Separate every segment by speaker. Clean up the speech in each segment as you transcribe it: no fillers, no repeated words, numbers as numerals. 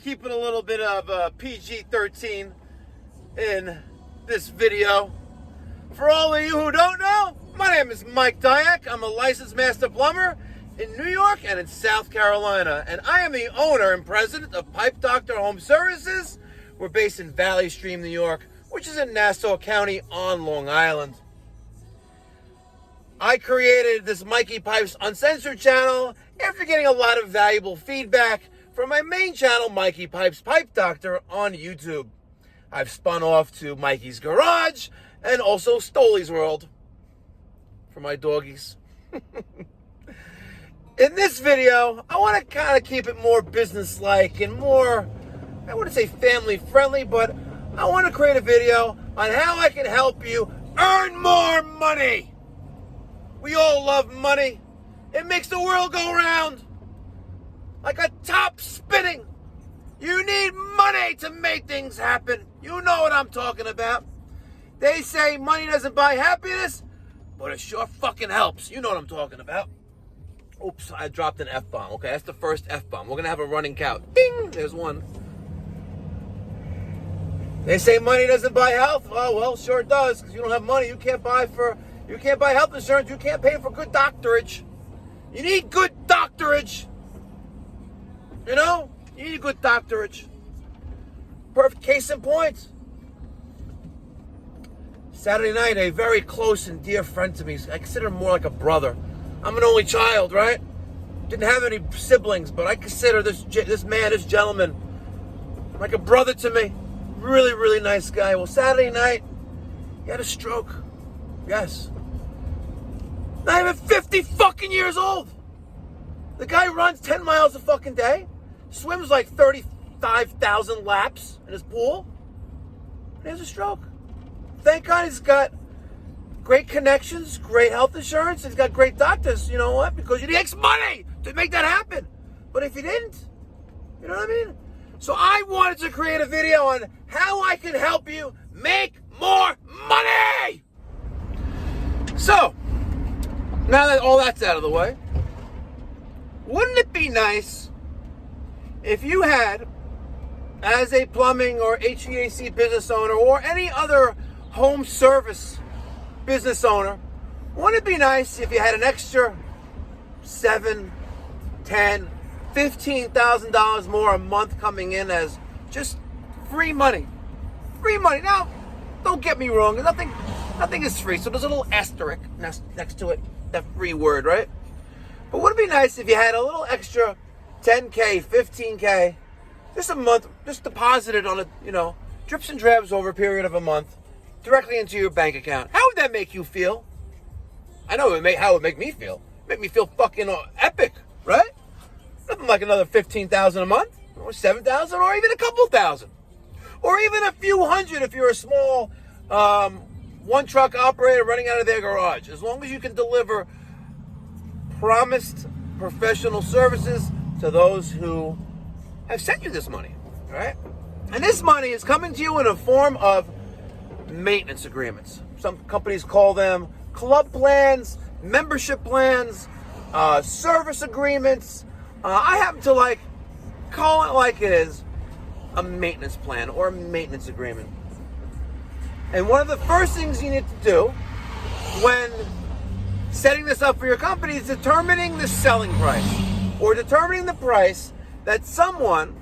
Speaker 1: keeping a little bit of PG-13 in this video. For all of you who don't know, my name is Mike Dyack. I'm a licensed master plumber in New York and in South Carolina, and I am the owner and president of Pipe Doctor Home Services. We're based in Valley Stream, New York, which is in Nassau County on Long Island. I created this Mikey Pipes Uncensored channel after getting a lot of valuable feedback from my main channel, Mikey Pipes Pipe Doctor, on YouTube. I've spun off to Mikey's Garage and also Stoley's World for my doggies. In this video, I want to kind of keep it more business-like and more, I wouldn't say family-friendly, but I want to create a video on how I can help you earn more money. We all love money. It makes the world go round like a top spinning. You need money to make things happen. You know what I'm talking about. They say money doesn't buy happiness, but it sure fucking helps. You know what I'm talking about. Oops, I dropped an F-bomb. Okay, that's the first F-bomb. We're going to have a running count. Ding! There's one. They say money doesn't buy health. Oh, well, sure it does, because you don't have money. You can't buy health insurance. You can't pay for good doctorage. You need good doctorage. You know? You need good doctorage. Perfect case in point. Saturday night, a very close and dear friend to me, I consider him more like a brother. I'm an only child, right? Didn't have any siblings, but I consider this gentleman, like a brother to me. Really, really nice guy. Well, Saturday night, he had a stroke. Yes. Not even 50 fucking years old. The guy runs 10 miles a fucking day, swims like 35,000 laps in his pool, and he has a stroke. Thank God he's got great connections, great health insurance. He's got great doctors. You know what? Because he takes money to make that happen. But if he didn't, you know what I mean? So I wanted to create a video on how I can help you make more money. So, now that all that's out of the way, wouldn't it be nice if you had, as a plumbing or HVAC business owner or any other home service business owner, wouldn't it be nice if you had an extra $7,000, $10,000, $15,000 more a month coming in as just free money? Free money. Now, don't get me wrong. Nothing is free. So there's a little asterisk next to it, that free word, right? But wouldn't it be nice if you had a little extra $10K, $15K, just a month, just deposited on drips and drabs over a period of a month, directly into your bank account? How would that make you feel? I know how it would make me feel. Make me feel fucking epic, right? Nothing like another $15,000 a month, or $7,000, or even a couple thousand, or even a few hundred if you're a small one truck operator running out of their garage. As long as you can deliver promised professional services to those who have sent you this money, right? And this money is coming to you in a form of maintenance agreements. Some companies call them club plans, membership plans, service agreements. I happen to call it like it is, a maintenance plan or a maintenance agreement. And one of the first things you need to do when setting this up for your company is determining the selling price, or determining the price that someone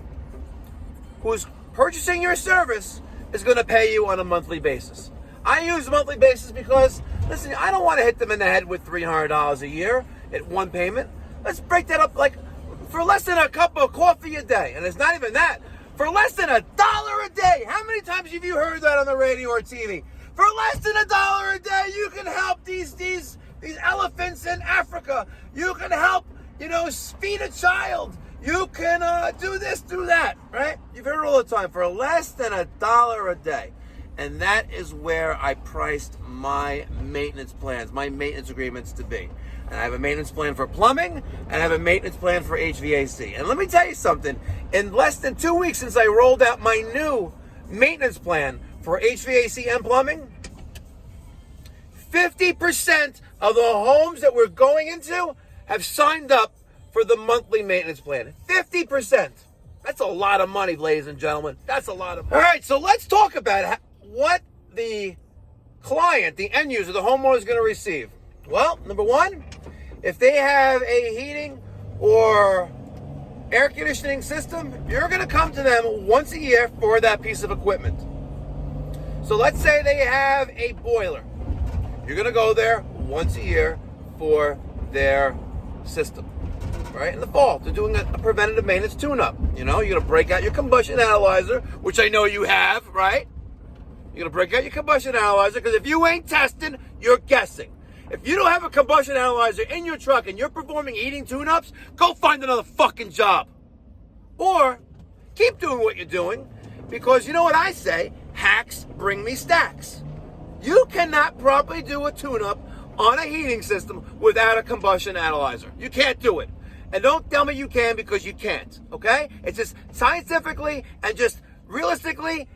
Speaker 1: who's purchasing your service is going to pay you on a monthly basis. I use monthly basis because, listen, I don't want to hit them in the head with $300 a year at one payment. Let's break that up for less than a cup of coffee a day. And it's not even that. For less than $1 a day. How many times have you heard that on the radio or TV? For less than $1 a day, you can help these elephants in Africa. You can help, feed a child. You can do this, do that, right? You've heard it all the time. For less than $1 a day. And that is where I priced my maintenance plans, my maintenance agreements to be. And I have a maintenance plan for plumbing, and I have a maintenance plan for HVAC. And let me tell you something. In less than 2 weeks since I rolled out my new maintenance plan for HVAC and plumbing, 50% of the homes that we're going into have signed up for the monthly maintenance plan. 50%. That's a lot of money, ladies and gentlemen. That's a lot of money. All right, so let's talk about what the client, the end user, the homeowner is going to receive. Well, number one, if they have a heating or air conditioning system, you're going to come to them once a year for that piece of equipment. So let's say they have a boiler. You're going to go there once a year for their system. Right? In the fall, they're doing a preventative maintenance tune-up. You know, you're going to break out your combustion analyzer, which I know you have, right? You're going to break out your combustion analyzer, because if you ain't testing, you're guessing. If you don't have a combustion analyzer in your truck and you're performing heating tune-ups, go find another fucking job. Or keep doing what you're doing, because you know what I say? Hacks bring me stacks. You cannot properly do a tune-up on a heating system without a combustion analyzer. You can't do it. And don't tell me you can, because you can't, okay? It's just scientifically and just realistically,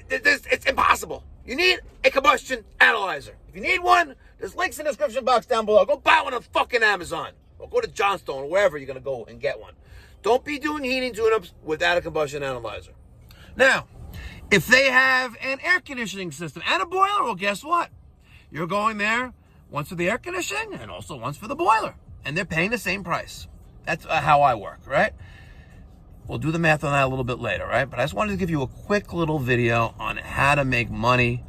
Speaker 1: it's impossible. You need a combustion analyzer. If you need one, there's links in the description box down below. Go buy one on fucking Amazon. Or go to Johnstone or wherever you're going to go and get one. Don't be doing heating tune-ups without a combustion analyzer. Now, if they have an air conditioning system and a boiler, well, guess what? You're going there once for the air conditioning and also once for the boiler. And they're paying the same price. That's how I work, right? We'll do the math on that a little bit later, right? But I just wanted to give you a quick little video on how to make money,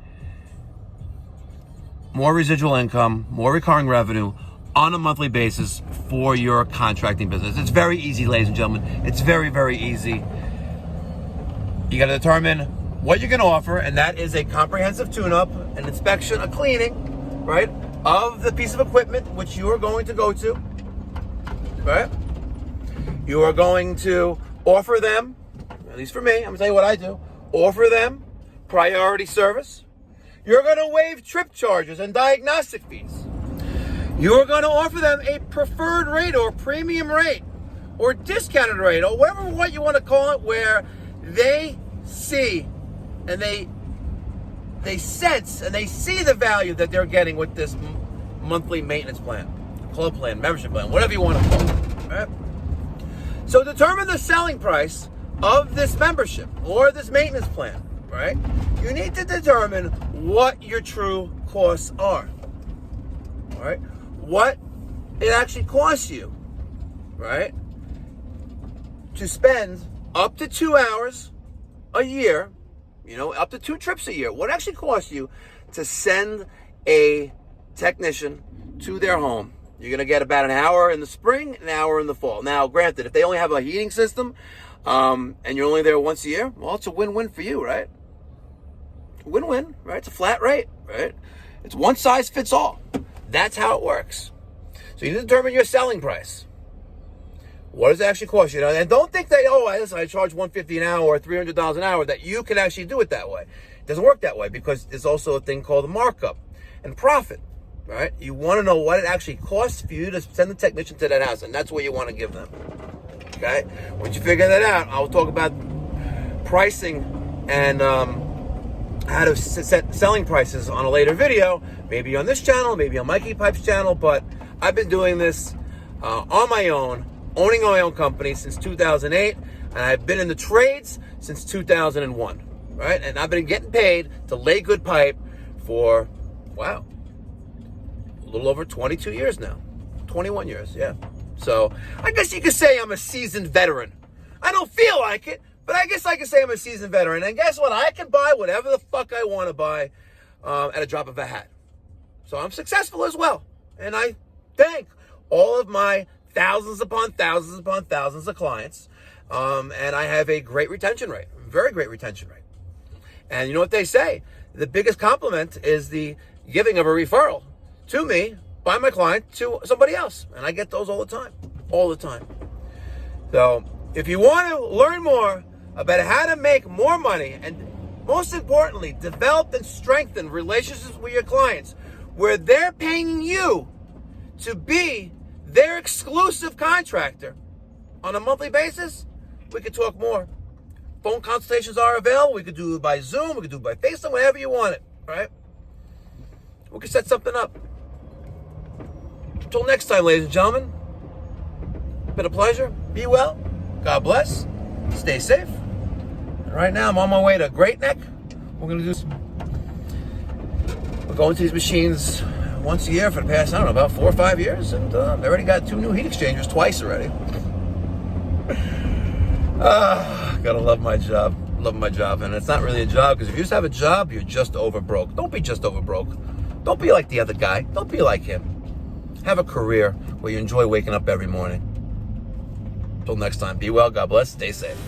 Speaker 1: more residual income, more recurring revenue on a monthly basis for your contracting business. It's very easy, ladies and gentlemen. It's very, very easy. You got to determine what you're going to offer, and that is a comprehensive tune-up, an inspection, a cleaning, right, of the piece of equipment which you are going to go to, right? You are going to offer them, at least for me, I'm going to tell you what I do, offer them priority service. You're going to waive trip charges and diagnostic fees. You're going to offer them a preferred rate or premium rate or discounted rate or whatever what you want to call it, where they see and they sense and they see the value that they're getting with this monthly maintenance plan, club plan, membership plan, whatever you want to call it. Right? So determine the selling price of this membership or this maintenance plan, right? You need to determine what your true costs are, all right? What it actually costs you, right? To spend up to 2 hours a year, you know, up to 2 trips a year. What it actually costs you to send a technician to their home. You're going to get about an hour in the spring, an hour in the fall. Now, granted, if they only have a heating system and you're only there once a year, well, it's a win-win for you, right? Win-win, right? It's a flat rate, right? It's one size fits all. That's how it works. So you need to determine your selling price. What does it actually cost you? And don't think that, I charge $150 an hour or $300 an hour, that you can actually do it that way. It doesn't work that way, because there's also a thing called a markup and profit. Right? You want to know what it actually costs for you to send the technician to that house, and that's what you want to give them. Okay? Once you figure that out, I'll talk about pricing and how to set selling prices on a later video, maybe on this channel, maybe on Mikey Pipe's channel, but I've been doing this on my own, owning my own company since 2008, and I've been in the trades since 2001, right? And I've been getting paid to lay good pipe for, wow, a little over 22 years now. 21 years, yeah. So I guess you could say I'm a seasoned veteran. I don't feel like it, but I guess I could say I'm a seasoned veteran. And guess what? I can buy whatever the fuck I want to buy at a drop of a hat. So I'm successful as well. And I thank all of my thousands upon thousands upon thousands of clients. And I have a great retention rate, very great retention rate. And you know what they say? The biggest compliment is the giving of a referral to me by my client to somebody else. And I get those all the time. So if you want to learn more about how to make more money, and most importantly, develop and strengthen relationships with your clients where they're paying you to be their exclusive contractor on a monthly basis, we could talk more. Phone consultations are available. We could do it by Zoom. We could do it by FaceTime, whatever you want it, right? We could set something up. Until next time, ladies and gentlemen, been a pleasure. Be well. God bless. Stay safe. And right now, I'm on my way to Great Neck. We're going to do some... We're going to these machines once a year for the past, I don't know, about 4 or 5 years. And they already got 2 new heat exchangers twice already. Gotta love my job. Love my job. And it's not really a job, because if you just have a job, you're just over broke. Don't be just over broke. Don't be like the other guy. Don't be like him. Have a career where you enjoy waking up every morning. Until next time, be well, God bless, stay safe.